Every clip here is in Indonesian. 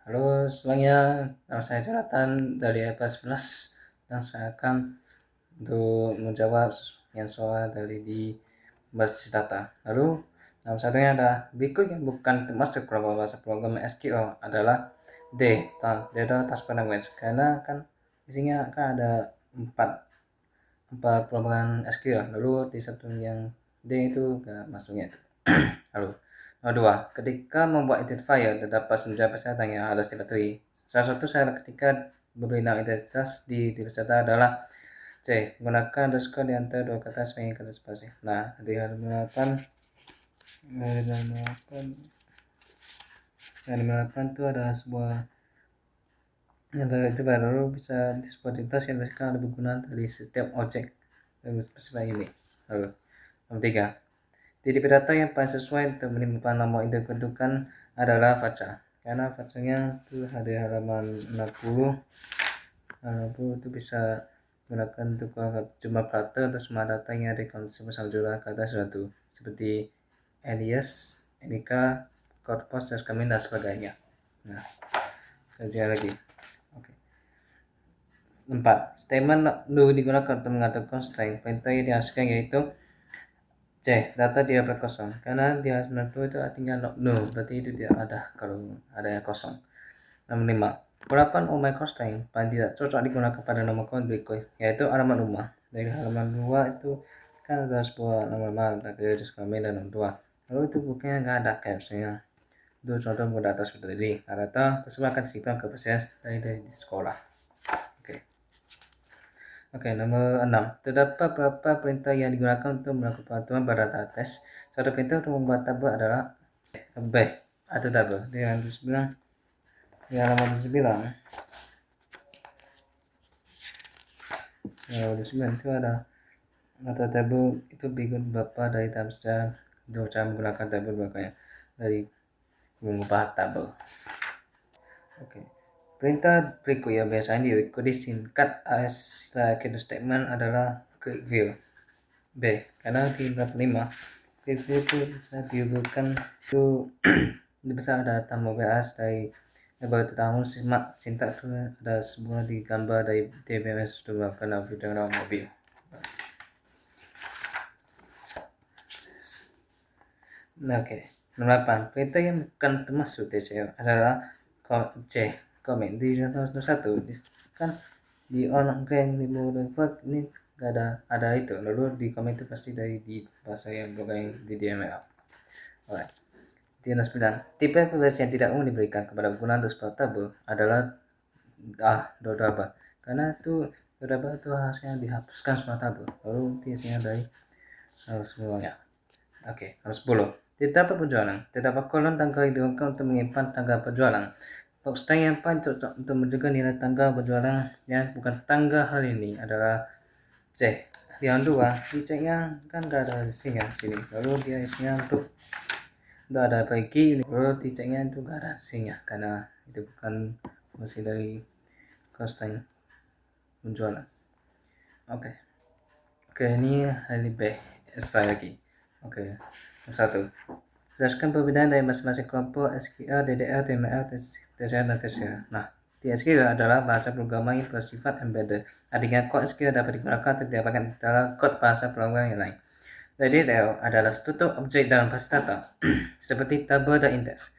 Halo semuanya, nama saya Jonathan dari IPS Plus dan saya akan untuk menjawab yang soal dari di basis data. Lalu nama satunya ada berikut yang bukan termasuk bahasa program SQL adalah Data Transfer Language, karena kan isinya kan ada empat empat program SQL. Lalu di satu yang D itu gak masuknya itu. Lalu nomor dua, ketika membuat identifier terdapat 9 persyaratan yang harus dipatuhi. Salah satu syarat ketika memberi nama identitas di data adalah C. Menggunakan underscore di antara dua kata sebagai kata spasi. Nah, di halaman 8 itu ada sebuah yang itu baru bisa di sebuah identitas yang biasanya ada penggunaan dari setiap objek yang spesifik ini. Lalu nomor tiga, tipe data yang paling sesuai untuk menimbulkan nomor induk kedudukan adalah faca, karena facanya itu ada halaman 60 itu bisa gunakan untuk jumlah kata untuk semua data yang ada sama jumlah kata satu seperti alias, nika, corpus, kami dan sebagainya. Nah, selanjutnya lagi. Oke. 4. Statement no digunakan untuk mengatur constraint. Perintah yang dihasilkan yaitu C. Data tidak berkosong, karena di halaman itu artinya no, berarti itu tidak ada kalau ada yang kosong. Nomor 5. Penerapan umum constraint paling tidak cocok digunakan pada nomor kode berikut, yaitu alamat rumah. Dari halaman 2 itu kan ada sebuah nomor dari kami dan nomor 2. Lalu itu bukannya nggak ada capsnya. Itu contoh data seperti ini. Data tersebut akan disimpan ke proses dari di sekolah. Oke, nomor 6. Terdapat beberapa perintah yang digunakan untuk melakukan pengaturan pada database. Satu perintah untuk membuat tabel adalah B atau tabel. Dengan bilang di halaman 9. Di halaman 9 itu ada atau tabel itu berikut beberapa dari tabel sejarah untuk cara menggunakan tabel berikutnya dari mengubah tabel. Oke. Perintah berikut yang biasanya diikuti singkat setelah key statement adalah click view. B. Karena di bab 5 click view itu bisa diusulkan itu bisa ada tambah BAS dari baru tahun simak cinta itu ada sebuah digambar dari DBMS sudah kena video mobil. Nah, oke. Nomor 8. Perintah yang bukan termasuk TCL adalah C. Komen di 101 kan di on grand di mode ini gak ada itu, lalu di komen itu pasti dari di bahasa yang bukan di DML. Alright. Di 9. Tipe aplikasi yang tidak umum diberikan kepada pengguna untuk sebuah tabel adalah dodaba, karena itu dodaba itu harusnya dihapuskan semua tabel, lalu biasanya dari semuanya. Oke, nomor 10. Terdapat penjualan. Terdapat kolom tanggal yang digunakan untuk menyimpan tanggal penjualan. Untuk style yang paling cocok untuk menunjukkan nilai tanggal penjualan yang bukan tanggal hal ini adalah C. Yang 2, diceknya kan gak ada isinya sini. Lalu dia isinya untuk ada pergi, lalu diceknya itu gak ada isinya karena itu bukan fungsi dari constraint penjualan. Oke, ini hal B. Saya lagi. Oke. 1. Jelaskan perbedaan dari masing-masing kelompok SQL, DDL, DML, TCL, dan TCL. Nah, SQL adalah bahasa programming yang bersifat embedded. Artinya kode SQL dapat digunakan untuk didapatkan dalam kode bahasa programming yang lain. DDL adalah struktur objek dalam basis data, seperti tabel dan indeks.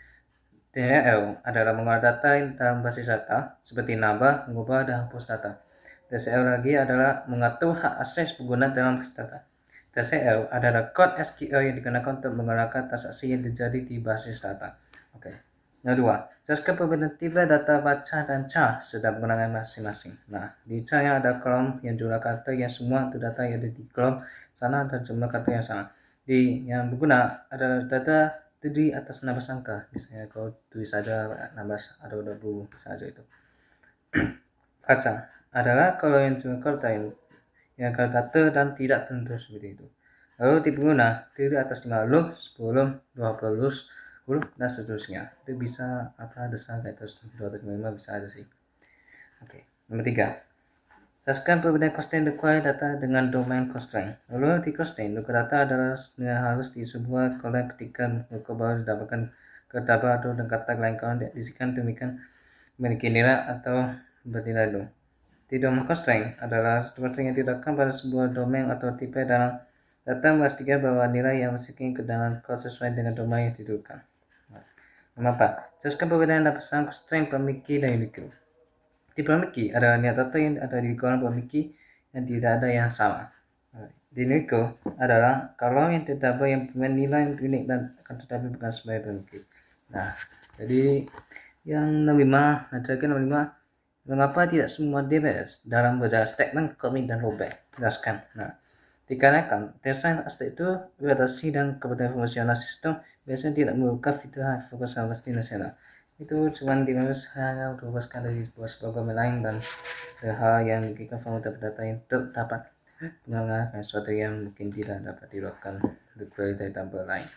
DML adalah mengolah data dalam basis data, seperti nambah, mengubah, dan hapus data. TCL lagi adalah mengatur hak akses pengguna dalam basis data. TCL adalah kode SQL yang digunakan untuk menggunakan transaksi yang terjadi di basis data. Oke. Nomor 2. Jelaskan perbedaan tipe data baca dan char sedang menggunakan masing-masing. Nah, di char yang ada kolom yang jumlah kata yang semua itu data yang ada di kolom sana dan jumlah kata yang sama. Di yang berguna ada data terdiri atas 16 angka. Misalnya kalau tulis saja 16 atau 20 saja itu. Baca adalah kalau yang jumlah kata yang kata dan tidak tentu seperti itu. Lalu tipe guna terdiri atas 50, 10, 20, 10 dan seterusnya. Itu bisa apa dasar kayak terus 255 bisa ada sih. Oke. Nomor 3. Jelaskan perbedaan constraint required data dengan domain constraint. Lalu di constraint, local data adalah harus di sebuah kolom ketika local baru didapatkan ke tabel atau dengan kata lain kalau tidak diisikan demikian memiliki nilai atau bernilai low. Tidak constraint adalah satu constraint yang diletakkan pada sebuah domain atau tipe dalam data memastikan bahwa nilai yang masukin ke dalam code sesuai dengan domain yang ditentukan. Mengapa? Jelaskan perbedaan dalam pesan constraint Primary dan unique. Di primary key adalah nilai data yang ada di kolom primary key yang tidak ada yang sama. Di unique adalah kalau yang terdapat yang punya nilai yang unik dan akan tetapi bukan sebagai primary key. Nah, jadi yang nomor 5, nanti nomor 5, mengapa tidak semua DBS dalam belajar statement, commit, dan rollback? Jelaskan. Nah, dikarenakan desain aspek itu beradaptasi dan kebutuhan fungsional sistem biasanya tidak memerlukan fitur high fokus sama nasional. Itu cuma dimaksud hanya berfokuskan dari sebuah program lain dan hal yang mungkin format data yang dapat menggunakan sesuatu yang mungkin tidak dapat dilakukan dari tabel lain.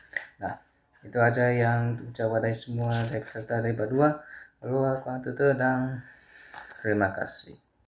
Nah, itu aja yang jawab dari semua dari peserta dari berdua. Lalu aku tutup dan terima kasih.